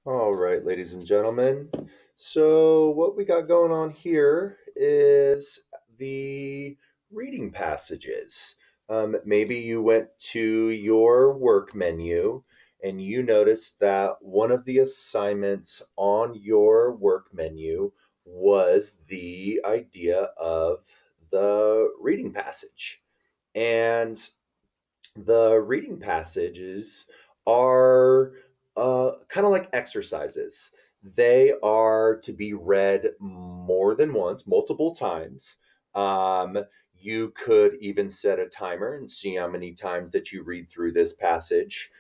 All right, ladies and gentlemen. So, what we got going on here is the reading passages. Maybe you went to your work menu and you noticed that one of the assignments on your work menu was the idea of the reading passage. And the reading passages are kind of like exercises. They are to be read more than once, multiple times. Um, you could even set a timer and see how many times that you read through this passage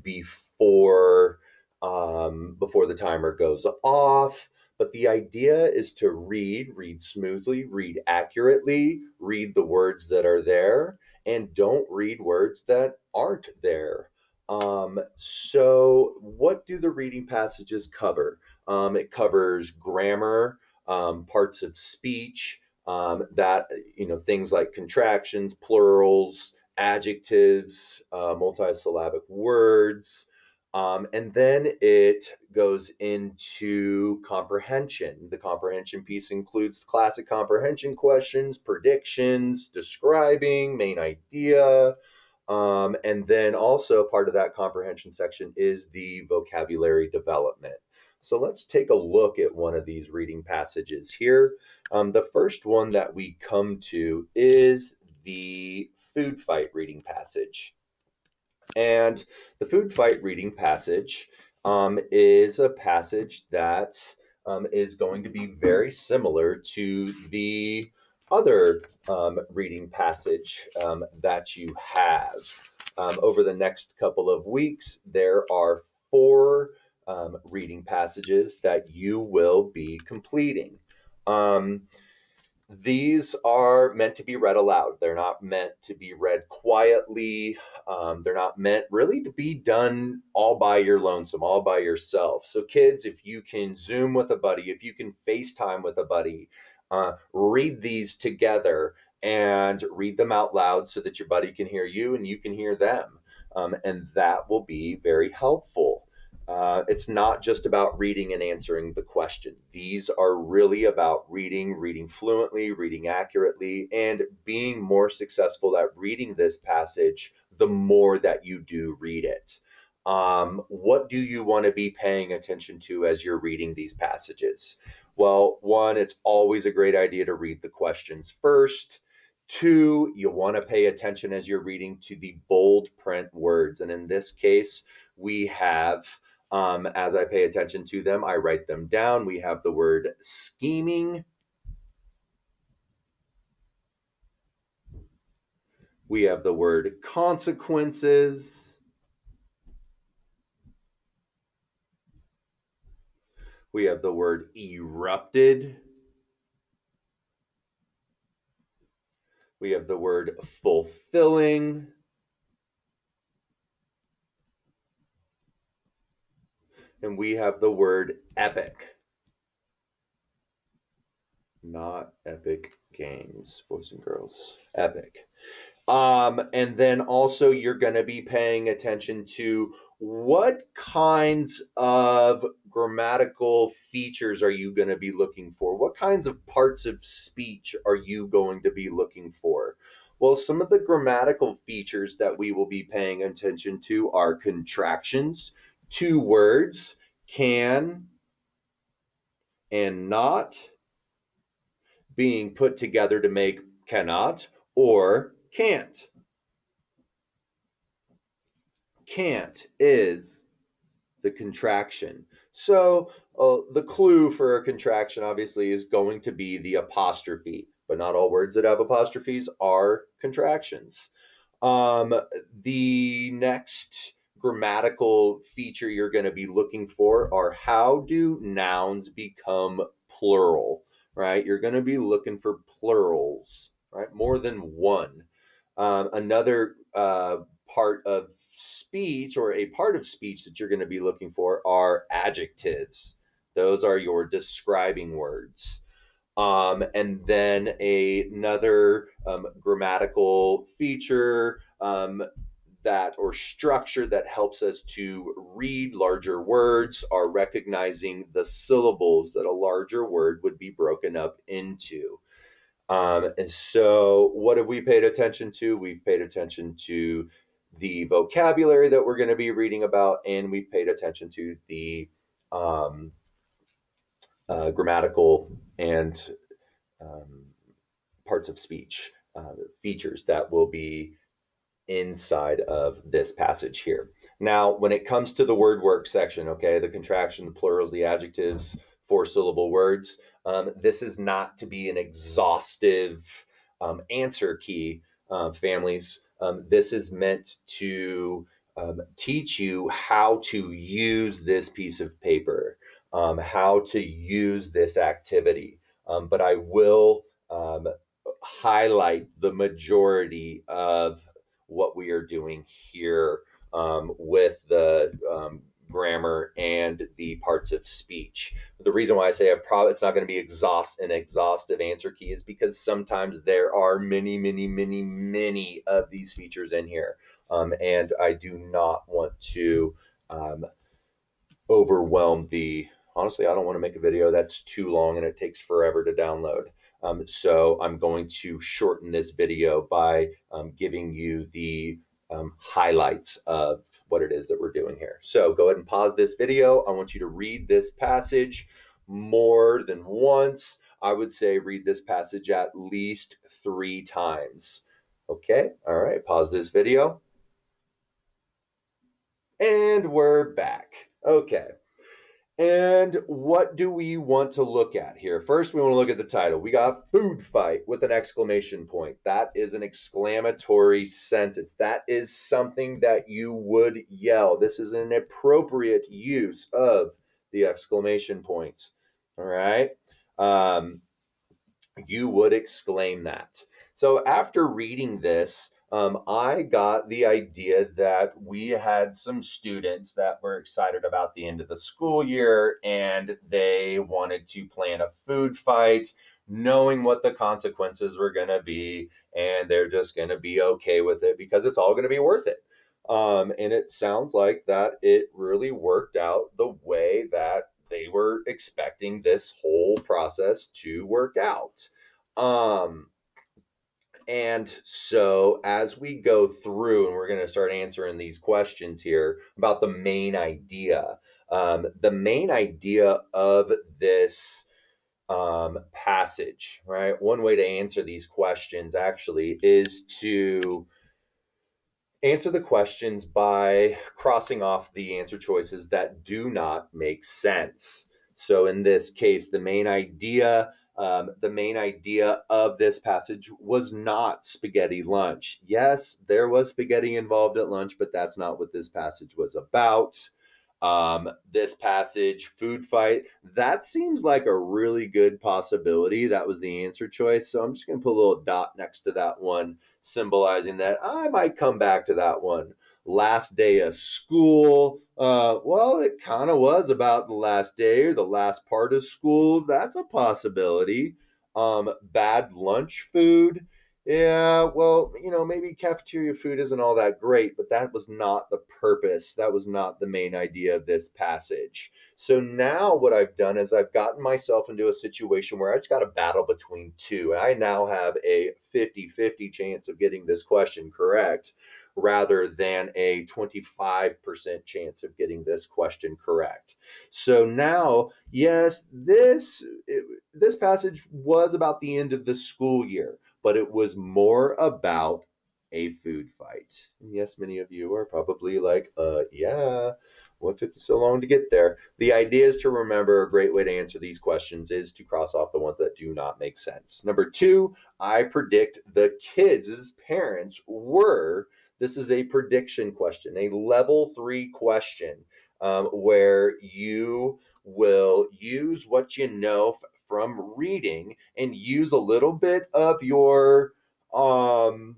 before the timer goes off. But the idea is to read smoothly, read accurately, read the words that are there, and don't read words that aren't there. So, what do the reading passages cover? It covers grammar, parts of speech, things like contractions, plurals, adjectives, multisyllabic words. And then it goes into comprehension. The comprehension piece includes classic comprehension questions, predictions, describing, main idea. And then also part of that comprehension section is the vocabulary development. So let's take a look at one of these reading passages here. The first one that we come to is the food fight reading passage. And the food fight reading passage is a passage that is going to be very similar to the other reading passage that you have. Over the next couple of weeks, there are four reading passages that you will be completing. Um, these are meant to be read aloud. They're not meant to be read quietly. They're not meant really to be done all by your lonesome, all by yourself. So, kids, if you can Zoom with a buddy, if you can FaceTime with a buddy, read these together and read them out loud so that your buddy can hear you and you can hear them. And that will be very helpful. It's not just about reading and answering the question. These are really about reading fluently, reading accurately, and being more successful at reading this passage the more that you do read it. What do you want to be paying attention to as you're reading these passages? Well, one, it's always a great idea to read the questions first. Two, you want to pay attention as you're reading to the bold print words. And in this case, we have as I pay attention to them, I write them down. We have the word scheming. We have the word consequences. We have the word erupted. We have the word fulfilling. And we have the word epic. Not epic games, boys and girls. Epic. And then also you're going to be paying attention to what kinds of grammatical features are you going to be looking for? What kinds of parts of speech are you going to be looking for? Well, some of the grammatical features that we will be paying attention to are contractions, two words, can and not, being put together to make cannot or can't. Can't is the contraction. So the clue for a contraction obviously is going to be the apostrophe, but not all words that have apostrophes are contractions. The next grammatical feature you're going to be looking for are how do nouns become plural, right? You're going to be looking for plurals, right? More than one. Another part of speech or a part of speech that you're going to be looking for are adjectives. Those are your describing words. And then another grammatical feature that or structure that helps us to read larger words are recognizing the syllables that a larger word would be broken up into. And so what have we paid attention to? We've paid attention to the vocabulary that we're going to be reading about, and we've paid attention to the grammatical and parts of speech features that will be inside of this passage here. Now, when it comes to the word work section, okay, the contraction, the plurals, the adjectives, 4-syllable words, this is not to be an exhaustive answer key, families. This is meant to teach you how to use this piece of paper, how to use this activity. But I will highlight the majority of what we are doing here with the grammar and the parts of speech. The reason why I say it's not going to be an exhaustive answer key is because sometimes there are many of these features in here. And I do not want to overwhelm honestly, I don't want to make a video that's too long and it takes forever to download. So I'm going to shorten this video by giving you the highlights of what it is that we're doing here. So go ahead and pause this video. I want you to read this passage more than once. I would say read this passage at least 3 times. Okay, all right, pause this video. And we're back. Okay. And what do we want to look at here? First, we want to look at the title. We got food fight with an exclamation point. That is an exclamatory sentence. That is something that you would yell. This is an appropriate use of the exclamation point. All right. You would exclaim that. So after reading this, I got the idea that we had some students that were excited about the end of the school year and they wanted to plan a food fight, knowing what the consequences were going to be, and they're just going to be okay with it because it's all going to be worth it. And it sounds like that it really worked out the way that they were expecting this whole process to work out. And so as we go through, and we're going to start answering these questions here about the main idea. The main idea of this passage, right? One way to answer these questions actually is to answer the questions by crossing off the answer choices that do not make sense. So in this case, the main idea of this passage was not spaghetti lunch. Yes, there was spaghetti involved at lunch, but that's not what this passage was about. This passage, food fight, that seems like a really good possibility. That was the answer choice. So I'm just going to put a little dot next to that one, symbolizing that I might come back to that one. Last day of school, well, it kind of was about the last day or the last part of school. That's a possibility. Bad lunch food. Yeah, well, maybe cafeteria food isn't all that great, but that was not the purpose. That was not the main idea of this passage. So now what I've done is I've gotten myself into a situation where I just got to battle between two. And I now have a 50-50 chance of getting this question correct rather than a 25% chance of getting this question correct. So now, yes, this passage was about the end of the school year, but it was more about a food fight. And yes, many of you are probably like, yeah, what took you so long to get there? The idea is to remember a great way to answer these questions is to cross off the ones that do not make sense. Number 2, I predict the kids' parents were. This is a prediction question, a level 3 question, where you will use what you know from reading and use a little bit of your own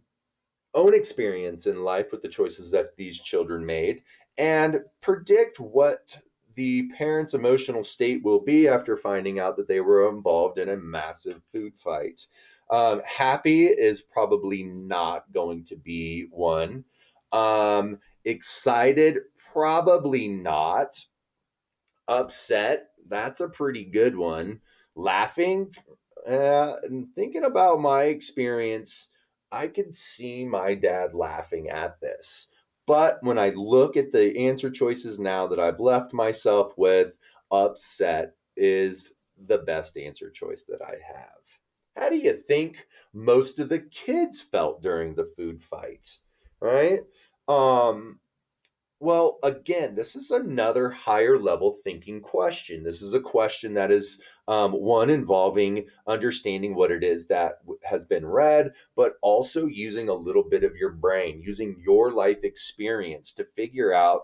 experience in life with the choices that these children made and predict what the parents' emotional state will be after finding out that they were involved in a massive food fight. Happy is probably not going to be one. Excited, probably not. Upset, that's a pretty good one. Laughing, and thinking about my experience, I could see my dad laughing at this. But when I look at the answer choices now that I've left myself with, upset is the best answer choice that I have. How do you think most of the kids felt during the food fight? Right? Um, well, again, this is another higher level thinking question. This is a question that is one involving understanding what it is that has been read, but also using a little bit of your brain, using your life experience to figure out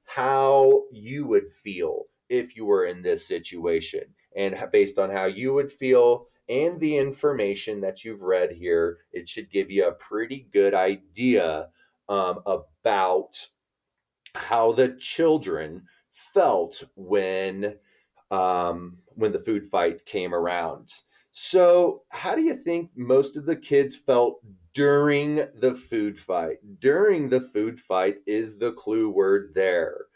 how you would feel if you were in this situation. And based on how you would feel and the information that you've read here, it should give you a pretty good idea about how the children felt when the food fight came around. So, how do you think most of the kids felt during the food fight? During the food fight is the clue word there,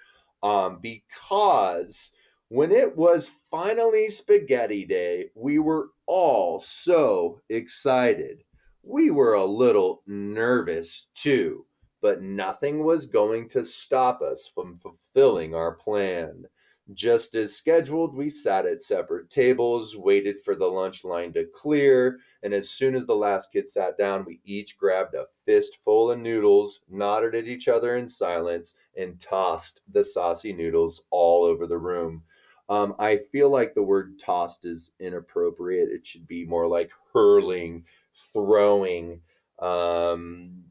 because when it was finally spaghetti day, we were all so excited. We were a little nervous too, but nothing was going to stop us from fulfilling our plan. Just as scheduled, we sat at separate tables, waited for the lunch line to clear, and as soon as the last kid sat down, we each grabbed a fistful of noodles, nodded at each other in silence, and tossed the saucy noodles all over the room. I feel like the word tossed is inappropriate. It should be more like hurling, throwing, um,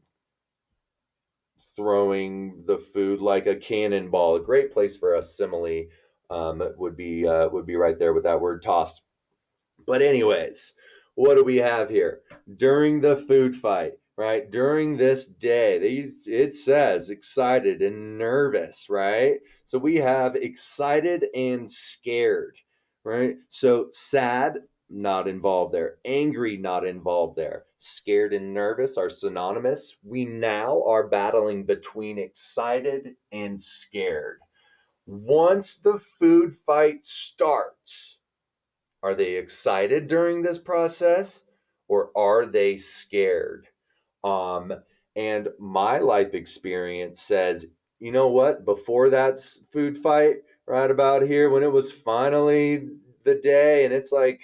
throwing the food like a cannonball. A great place for a simile would be right there with that word tossed. But anyways, what do we have here? During the food fight, right? During this day, it says excited and nervous, right? So we have excited and scared, right? So sad, not involved there. Angry, not involved there. Scared and nervous are synonymous. We now are battling between excited and scared. Once the food fight starts, are they excited during this process or are they scared? Um, and my life experience says, you know what? Before that food fight, right about here, when it was finally the day and it's like,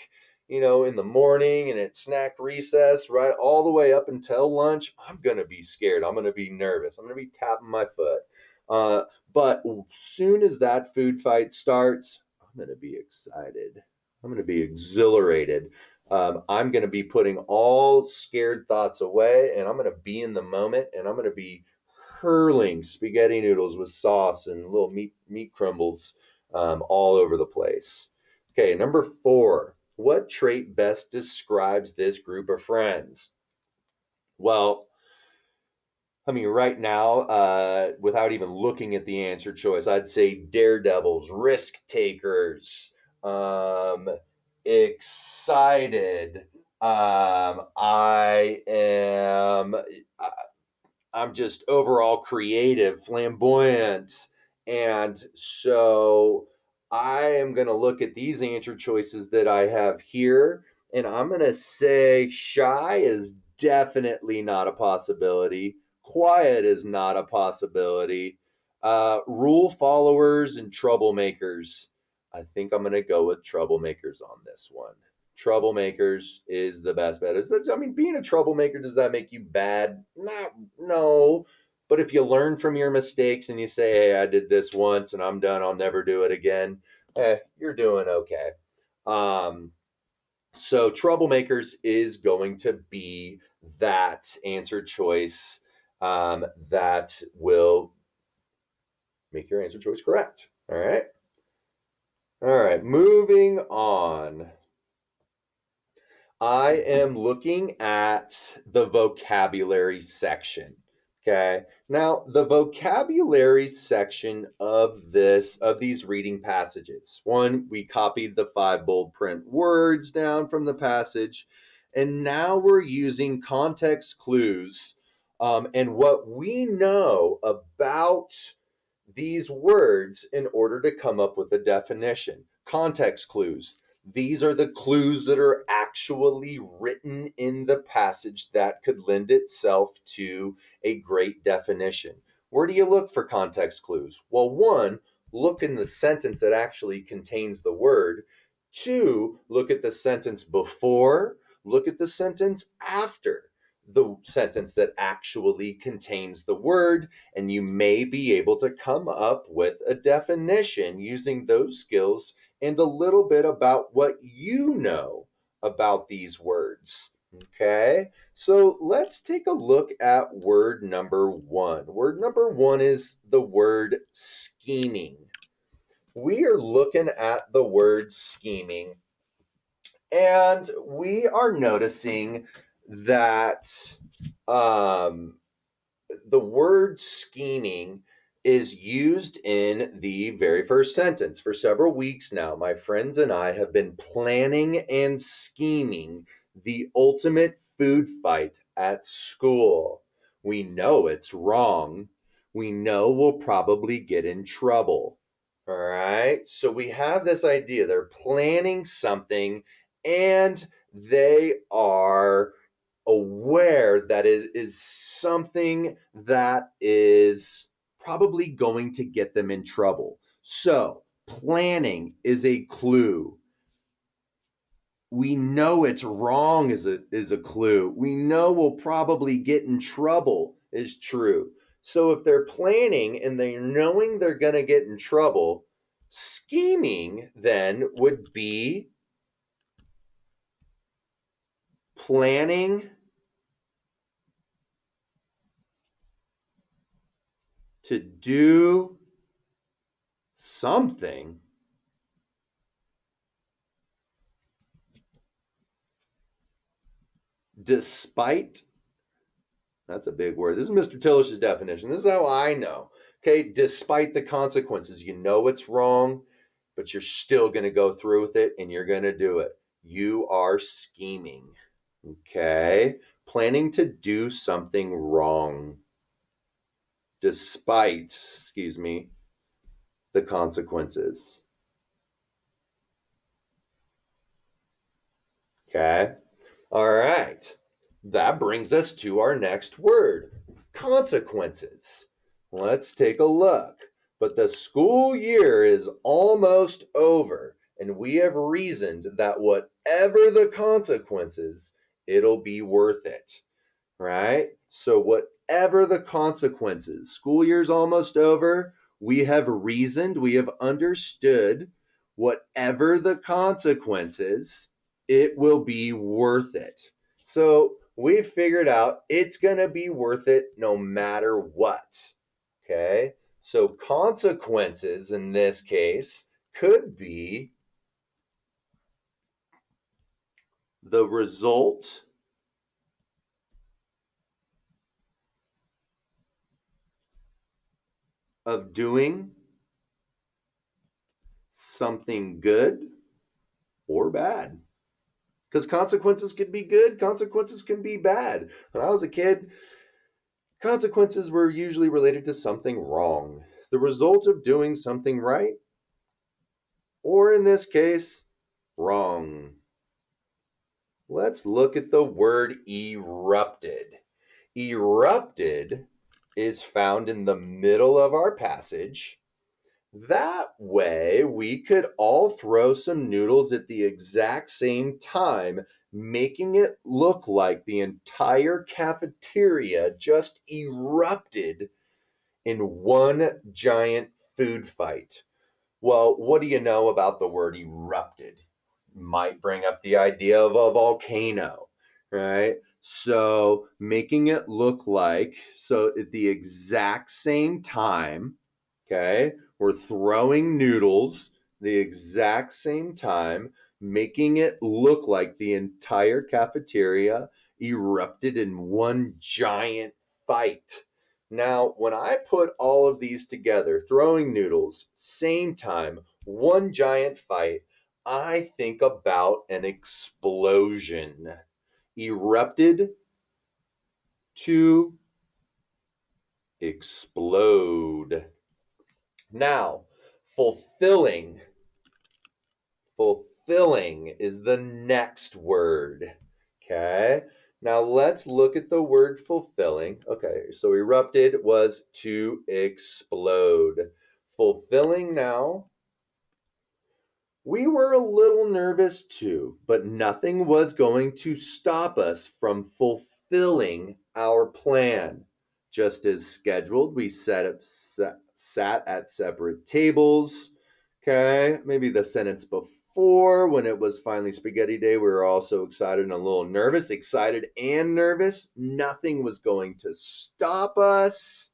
in the morning and it's snack recess, right, all the way up until lunch, I'm going to be scared. I'm going to be nervous. I'm going to be tapping my foot. But soon as that food fight starts, I'm going to be excited. I'm going to be exhilarated. I'm going to be putting all scared thoughts away and I'm going to be in the moment and I'm going to be hurling spaghetti noodles with sauce and little meat crumbles all over the place. Okay, number 4. What trait best describes this group of friends? Well, I mean, right now, without even looking at the answer choice, I'd say daredevils, risk takers, excited. I am. I'm just overall creative, flamboyant, and so I am going to look at these answer choices that I have here, and I'm going to say shy is definitely not a possibility. Quiet is not a possibility. Rule followers and troublemakers. I think I'm going to go with troublemakers on this one. Troublemakers is the best bet. I mean, being a troublemaker, does that make you bad? Not, no. But if you learn from your mistakes and you say, hey, I did this once and I'm done, I'll never do it again, you're doing okay. So troublemakers is going to be that answer choice that will make your answer choice correct. All right. All right. Moving on. I am looking at the vocabulary section. Okay. Now, the vocabulary section of these reading passages. One, we copied the 5 bold print words down from the passage, and now we're using context clues And what we know about these words in order to come up with a definition. Context clues. These are the clues that are actually written in the passage that could lend itself to a great definition. Where do you look for context clues? Well, one, look in the sentence that actually contains the word. Two, look at the sentence before, look at the sentence after the sentence that actually contains the word, and you may be able to come up with a definition using those skills and a little bit about what you know about these words. Okay, so let's take a look at word number one. Word number one is the word scheming. We are looking at the word scheming, and we are noticing that the word scheming is used in the very first sentence. For several weeks now, my friends and I have been planning and scheming the ultimate food fight at school. We know it's wrong. We know we'll probably get in trouble. All right, so we have this idea. They're planning something and they are aware that it is something that is probably going to get them in trouble. So, planning is a clue. We know it's wrong is a clue. We know we'll probably get in trouble is true. So if they're planning and they're knowing they're going to get in trouble, scheming then would be planning to do something despite, that's a big word. This is Mr. Tillish's definition. This is how I know. Okay, despite the consequences, you know it's wrong, but you're still going to go through with it and you're going to do it. You are scheming. Okay, planning to do something wrong despite, the consequences. Okay, all right. That brings us to our next word, consequences. Let's take a look. But the school year is almost over, and we have reasoned that whatever the consequences, it'll be worth it, right? So whatever the consequences, school year's almost over, we have reasoned, we have understood, whatever the consequences, it will be worth it. So we've figured out it's going to be worth it no matter what. Okay, so consequences in this case could be the result of doing something good or bad. Because consequences could be good, consequences can be bad. When I was a kid, consequences were usually related to something wrong, the result of doing something right, or in this case, wrong. Let's look at the word erupted. Erupted is found in the middle of our passage. That way, we could all throw some noodles at the exact same time, making it look like the entire cafeteria just erupted in one giant food fight. Well, what do you know about the word erupted? Might bring up the idea of a volcano, right? So making it look like, so at the exact same time, okay, we're throwing noodles the exact same time, making it look like the entire cafeteria erupted in one giant fight. Now, when I put all of these together, throwing noodles, same time, one giant fight, I think about an explosion. Erupted to explode. Now, fulfilling. Fulfilling is the next word. Okay. Now let's look at the word fulfilling. Okay, so erupted was to explode. Fulfilling now. We were a little nervous too, but nothing was going to stop us from fulfilling our plan. Just as scheduled, we sat at separate tables. Okay, maybe the sentence before, when it was finally spaghetti day, we were also excited and a little nervous. Excited and nervous. Nothing was going to stop us.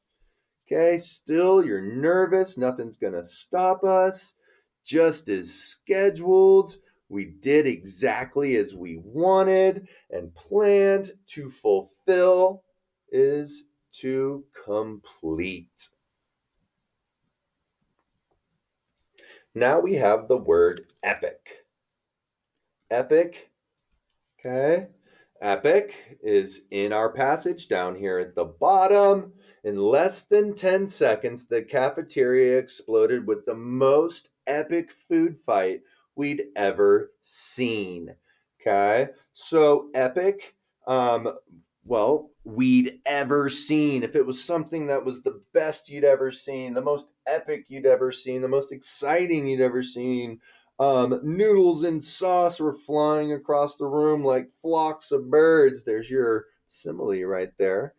Okay, still you're nervous. Nothing's going to stop us. Just as scheduled, we did exactly as we wanted and planned. To fulfill is to complete. Now we have the word epic. Epic, okay? Epic is in our passage down here at the bottom. In less than 10 seconds, the cafeteria exploded with the most epic food fight we'd ever seen. Okay, so epic, well, we'd ever seen. If it was something that was the best you'd ever seen, the most epic you'd ever seen, the most exciting you'd ever seen, noodles and sauce were flying across the room like flocks of birds. There's your simile right there.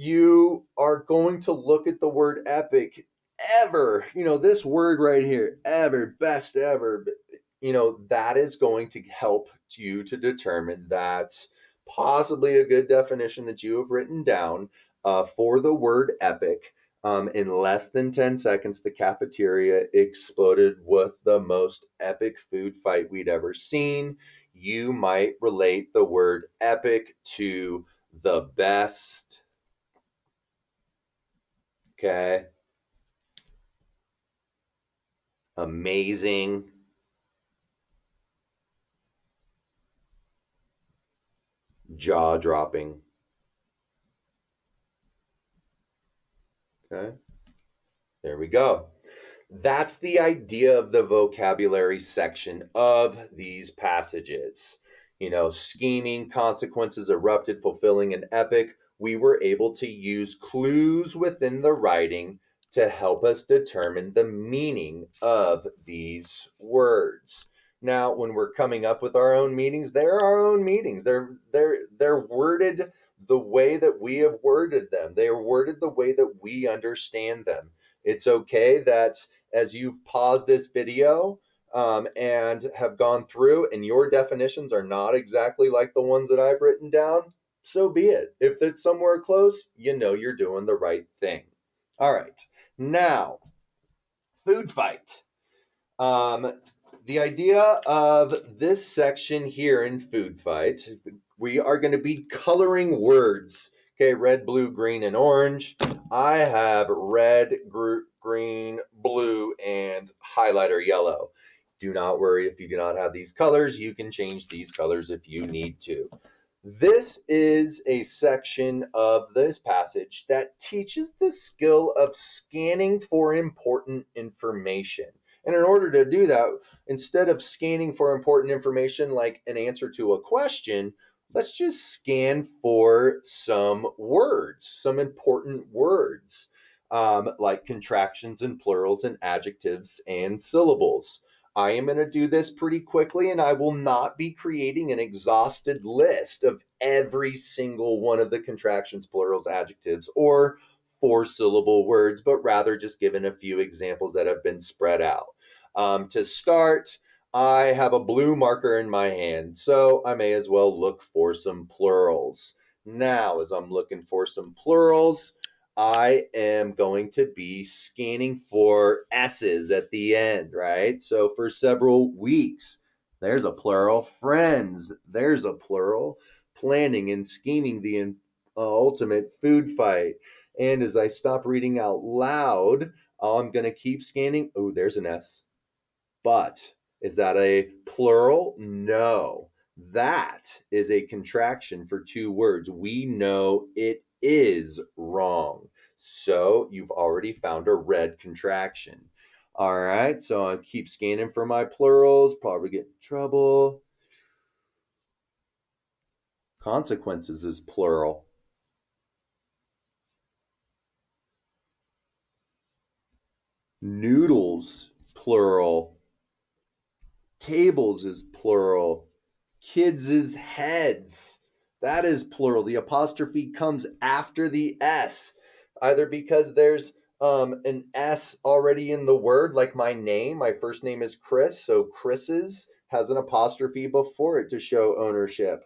You are going to look at the word epic. Ever, this word right here, ever, best ever, that is going to help you to determine that possibly a good definition that you have written down for the word epic. In less than 10 seconds, the cafeteria exploded with the most epic food fight we'd ever seen. You might relate the word epic to the best. Okay. Amazing. Jaw-dropping. Okay. There we go. That's the idea of the vocabulary section of these passages. Scheming, consequences, erupted, fulfilling, and epic. We were able to use clues within the writing to help us determine the meaning of these words. Now, when we're coming up with our own meanings, they're our own meanings. They're worded the way that we have worded them. They are worded the way that we understand them. It's okay that as you've paused this video and have gone through and your definitions are not exactly like the ones that I've written down, so be it. If it's somewhere close, you're doing the right thing. All right, now, food fight. The idea of this section here in Food Fight, we are going to be coloring words. Okay, red, blue, green, and orange. I have red, green, blue, and highlighter yellow. Do not worry if you do not have these colors. You can change these colors if you need to. This is a section of this passage that teaches the skill of scanning for important information. And in order to do that, instead of scanning for important information like an answer to a question, let's just scan for some words, some important words, like contractions and plurals and adjectives and syllables. I am going to do this pretty quickly, and I will not be creating an exhausted list of every single one of the contractions, plurals, adjectives, or four-syllable words, but rather just giving a few examples that have been spread out. To start, I have a blue marker in my hand, so I may as well look for some plurals. Now, as I'm looking for some plurals, I am going to be scanning for S's at the end, right? So for several weeks, there's a plural. Friends, there's a plural. Planning and scheming the ultimate food fight. And as I stop reading out loud, I'm going to keep scanning. Oh, there's an S. But is that a plural? No. That is a contraction for two words. We know it is wrong. So you've already found a red contraction. All right, so I'll keep scanning for my plurals, probably get in trouble. Consequences is plural. Noodles, plural. Tables is plural. Kids' heads, that is plural. The apostrophe comes after the S, either because there's an S already in the word, like my name. My first name is Chris, so Chris's has an apostrophe before it to show ownership.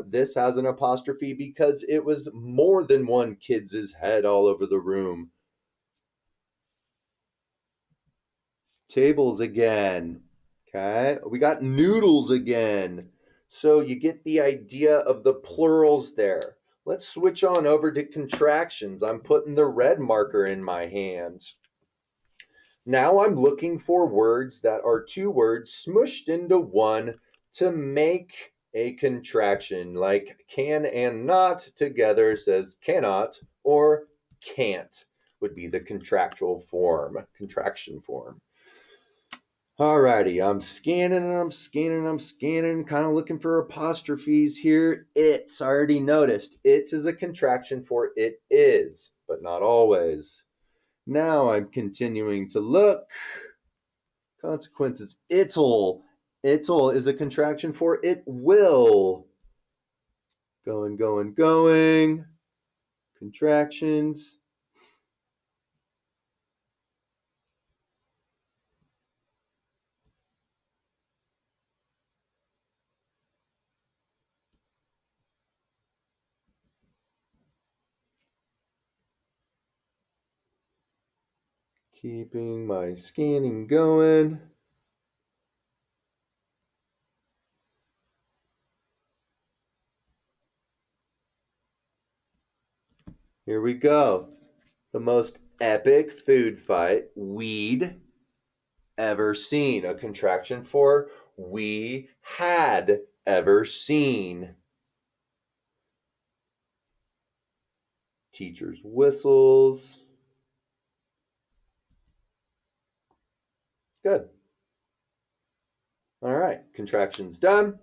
This has an apostrophe because it was more than one kid's head all over the room. Tables again. Okay, we got noodles again. So you get the idea of the plurals there. Let's switch on over to contractions. I'm putting the red marker in my hand. Now I'm looking for words that are two words smushed into one to make a contraction, like can and not together says cannot, or can't would be the contraction form. Alrighty, I'm scanning and I'm scanning and I'm scanning, kind of looking for apostrophes here. It's, I already noticed, it's is a contraction for it is, but not always. Now I'm continuing to look. Consequences, it'll. It'll is a contraction for it will. Going, going, going. Contractions. Keeping my scanning going. Here we go. The most epic food fight we'd ever seen. A contraction for we had ever seen. Teachers' whistles. Good. All right, contractions done.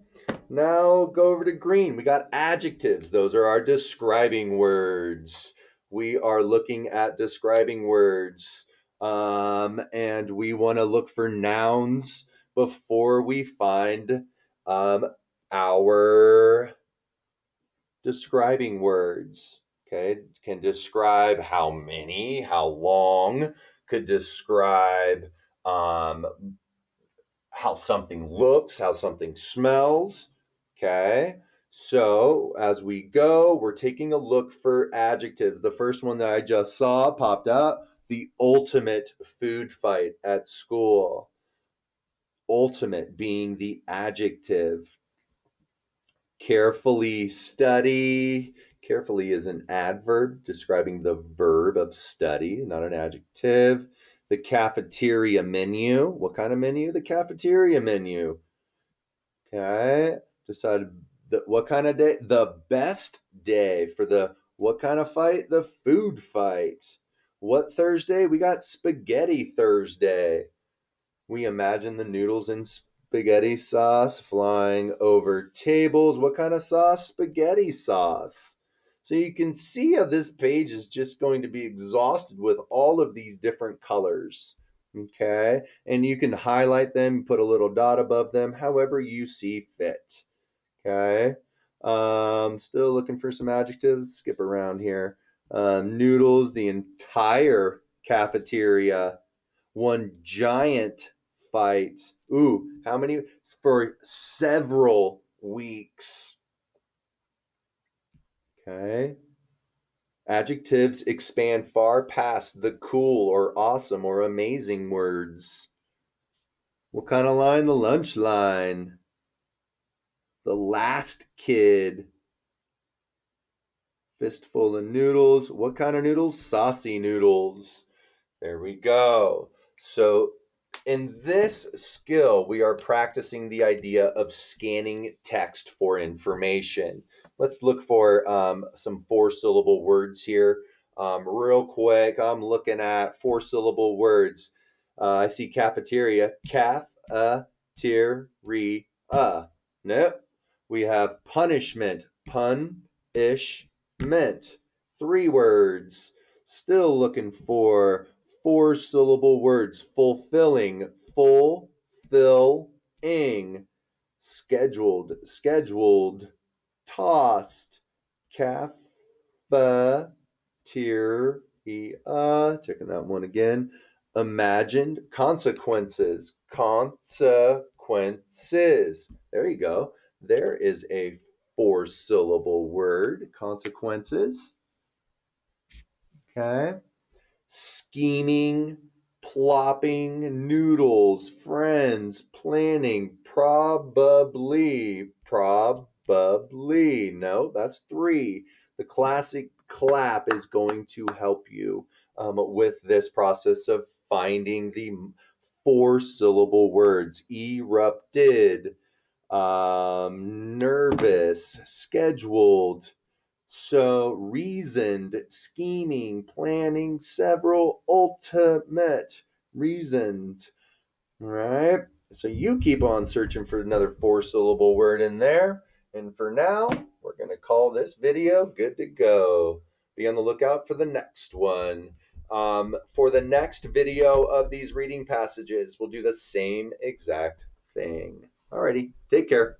Now go over to green. We got adjectives. Those are our describing words. We are looking at describing words. And we want to look for nouns before we find our describing words. Okay, can describe how many, how long, could describe how something looks, how something smells. Okay, so as we go, we're taking a look for adjectives. The first one that I just saw popped up, the ultimate food fight at school. Ultimate being the adjective. Carefully study. Carefully is an adverb describing the verb of study, not an adjective. The cafeteria menu. What kind of menu? The cafeteria menu. Okay. Decided what kind of day? The best day for the what kind of fight? The food fight. What Thursday? We got Spaghetti Thursday. We imagine the noodles in spaghetti sauce flying over tables. What kind of sauce? Spaghetti sauce. So you can see how this page is just going to be exhausted with all of these different colors. Okay, and you can highlight them, put a little dot above them, however you see fit. Okay, still looking for some adjectives. Skip around here. Noodles, the entire cafeteria, one giant fight. Ooh, how many? For several weeks. Okay. Adjectives expand far past the cool or awesome or amazing words. What kind of line? The lunch line. The last kid. Fistful of noodles. What kind of noodles? Saucy noodles. There we go. So in this skill, we are practicing the idea of scanning text for information. Let's look for some 4-syllable words here. Real quick, I'm looking at 4-syllable words. I see cafeteria, caf-a-teria. Nope. We have punishment, pun-ish-ment. 3 words. Still looking for 4-syllable words. Fulfilling, fulfilling. Scheduled, scheduled. Tossed, cafeteria. Checking that one again. Imagined, consequences, consequences. There you go. There is a 4-syllable word, consequences. Okay. Scheming, plopping, noodles, friends, planning, probably, probably. No, that's 3. The classic clap is going to help you with this process of finding the 4-syllable words. Erupted, nervous, scheduled. So reasoned, scheming, planning, several, ultimate, reasoned. All right. So you keep on searching for another 4-syllable word in there. And for now, we're going to call this video good to go. Be on the lookout for the next one. For the next video of these reading passages, we'll do the same exact thing. Alrighty, take care.